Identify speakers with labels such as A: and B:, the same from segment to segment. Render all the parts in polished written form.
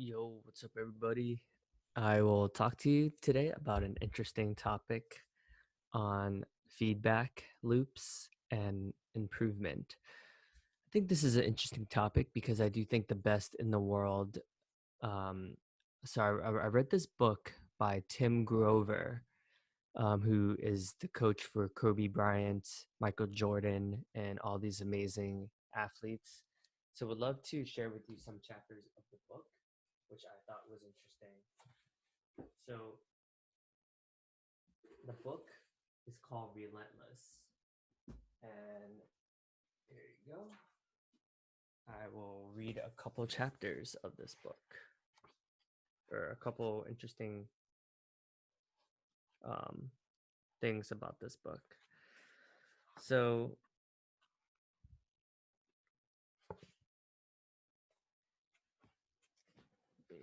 A: Yo, what's up, everybody? I will talk to you today about an interesting topic on feedback loops and improvement. I think this is an interesting topic because I do think the best in the world. Um, I read this book by Tim Grover, who is the coach for Kobe Bryant, Michael Jordan, and all these amazing athletes. So, would love to share with you some chapters of the book, which I thought was interesting. So the book is called Relentless. And there you go. I will read a couple chapters of this book or a couple interesting um, things about this book. So,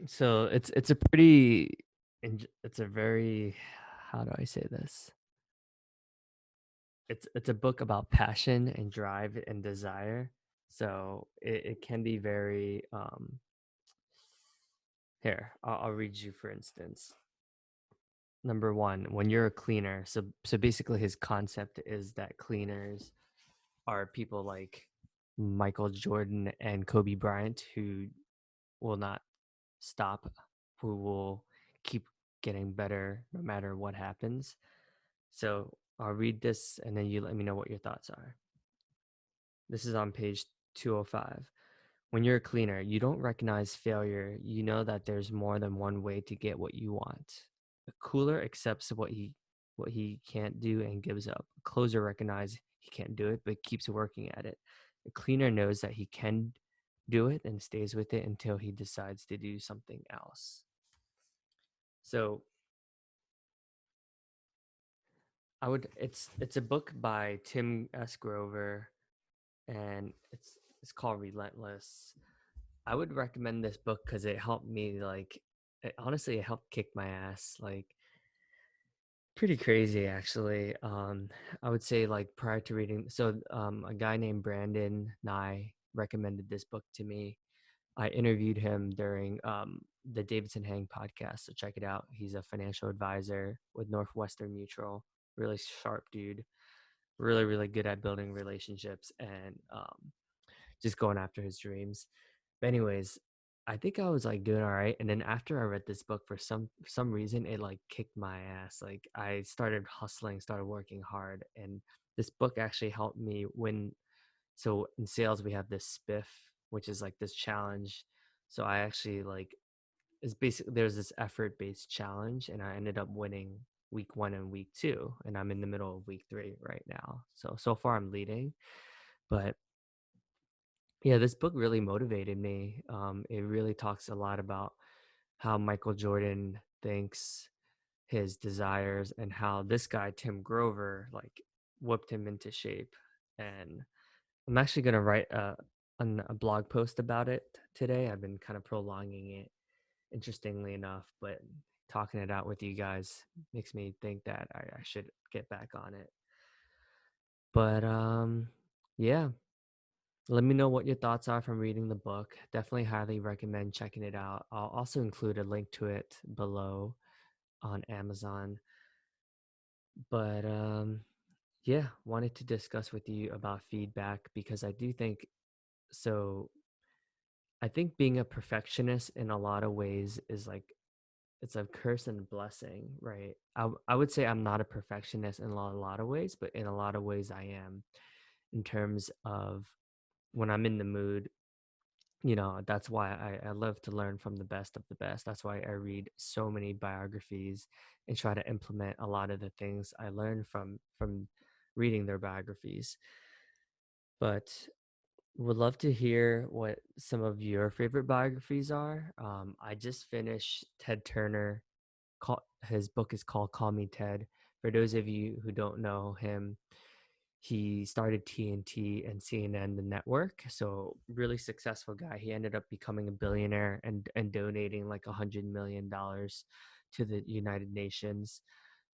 A: it's a pretty, it's a very, how do I say this? It's a book about passion and drive and desire. So it can be very here, I'll read you for instance. Number one, when you're a cleaner, so basically his concept is that cleaners are people like Michael Jordan and Kobe Bryant who will not stop, who will keep getting better no matter what happens. So I'll read this and then you let me know what your thoughts are. This is on page 205. When you're a cleaner, you don't recognize failure. You know that there's more than one way to get what you want. A cooler accepts what he can't do and gives up. A closer recognizes he can't do it but keeps working at it. A cleaner knows that he can do it and stays with it until he decides to do something else. So it's a book by Tim S. Grover and it's called Relentless. I would recommend this book because it helped me honestly it helped kick my ass like pretty crazy actually. I would say like prior to reading a guy named Brandon Nye recommended this book to me. I interviewed him during the Davidson Hang podcast, so check it out. He's a financial advisor with Northwestern Mutual, really sharp dude, really really good at building relationships and just going after his dreams. But anyways, I think I was like doing all right. And then after I read this book, for some reason, it like kicked my ass. Like I started hustling, started working hard, and this book actually helped me win. So in sales, we have this spiff, which is like this challenge. So I actually like it's basically there's this effort based challenge, and I ended up winning week one and week two, and I'm in the middle of week three right now. So far I'm leading, but yeah, this book really motivated me. It really talks a lot about how Michael Jordan thinks, his desires, and how this guy Tim Grover like whipped him into shape. And I'm actually gonna write a blog post about it today. I've been kind of prolonging it, interestingly enough, but talking it out with you guys makes me think that I should get back on it. But yeah, let me know what your thoughts are from reading the book. Definitely highly recommend checking it out. I'll also include a link to it below on Amazon. But yeah, wanted to discuss with you about feedback because I do think so. I think being a perfectionist in a lot of ways is like it's a curse and a blessing, right? I would say I'm not a perfectionist in a lot of ways, but in a lot of ways I am in terms of when I'm in the mood. That's why I love to learn from the best of the best. That's why I read so many biographies and try to implement a lot of the things I learned from reading their biographies. But would love to hear what some of your favorite biographies are. I just finished Ted Turner. His book is called Call Me Ted. For those of you who don't know him, he started TNT and CNN, the network. So really successful guy. He ended up becoming a billionaire and donating like $100 million to the United Nations.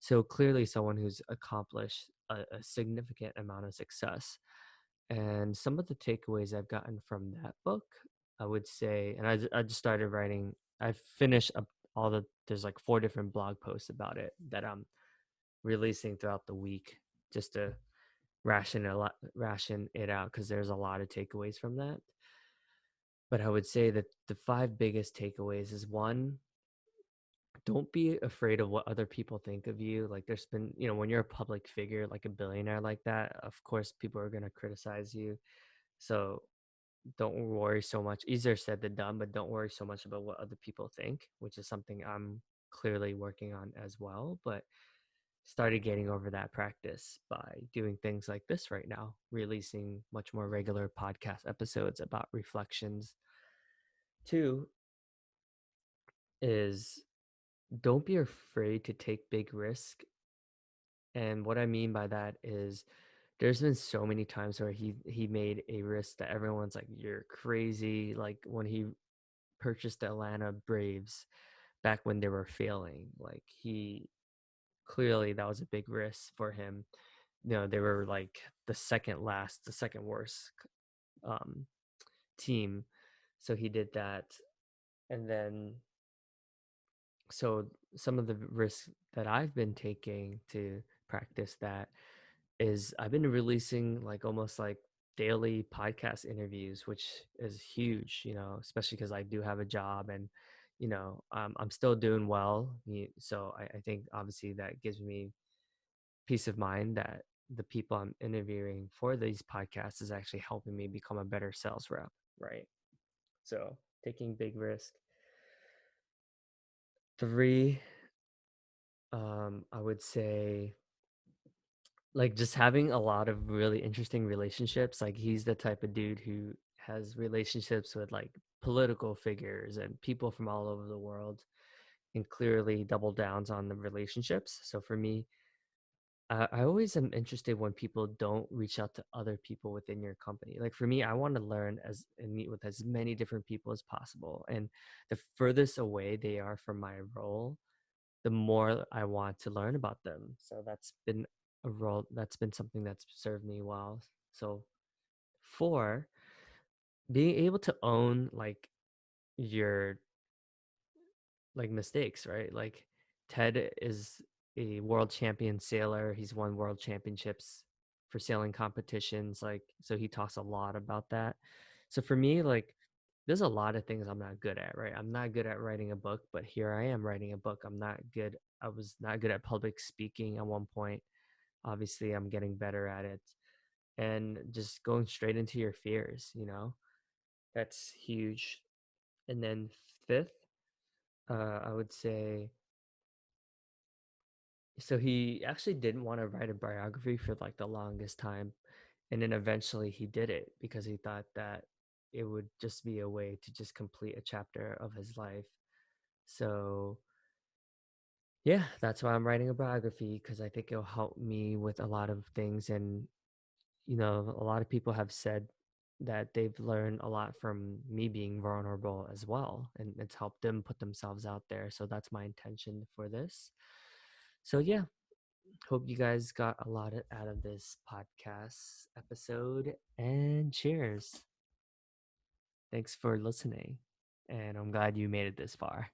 A: So clearly someone who's accomplished a significant amount of success. And some of the takeaways I've gotten from that book, I would say, and I just started writing. I've finished up all the there's like 4 different blog posts about it that I'm releasing throughout the week just to ration it out because there's a lot of takeaways from that. But I would say that the 5 biggest takeaways is one, don't be afraid of what other people think of you. Like there's been, when you're a public figure, like a billionaire like that, of course people are going to criticize you. So don't worry so much. Easier said than done, but don't worry so much about what other people think, which is something I'm clearly working on as well. But started getting over that practice by doing things like this right now, releasing much more regular podcast episodes about reflections. Two is don't be afraid to take big risk. And what I mean by that is there's been so many times where he made a risk that everyone's like, you're crazy. Like when he purchased the Atlanta Braves back when they were failing. Like he clearly that was a big risk for him. They were like the second worst um, team. So he did that. And then, so some of the risks that I've been taking to practice that is I've been releasing like almost like daily podcast interviews, which is huge, especially because I do have a job and, I'm still doing well. So I think obviously that gives me peace of mind that the people I'm interviewing for these podcasts is actually helping me become a better sales rep, right? So taking big risk. Three, I would say like just having a lot of really interesting relationships. Like he's the type of dude who has relationships with like political figures and people from all over the world and clearly double downs on the relationships. So for me, I always am interested when people don't reach out to other people within your company. Like for me, I want to learn as and meet with as many different people as possible. And the furthest away they are from my role, the more I want to learn about them. So that's been something that's served me well. So four, being able to own like your like mistakes, right? Like Ted is a world champion sailor. He's won world championships for sailing competitions. Like, so he talks a lot about that. So for me, like, there's a lot of things I'm not good at, right? I'm not good at writing a book, but here I am writing a book. I was not good at public speaking at one point. Obviously, I'm getting better at it. And just going straight into your fears, that's huge. And then fifth, I would say, so he actually didn't want to write a biography for like the longest time. And then eventually he did it because he thought that it would just be a way to just complete a chapter of his life. So, yeah, that's why I'm writing a biography because I think it'll help me with a lot of things. And, a lot of people have said that they've learned a lot from me being vulnerable as well. And it's helped them put themselves out there. So that's my intention for this. So, yeah, hope you guys got a lot out of this podcast episode and cheers. Thanks for listening. And I'm glad you made it this far.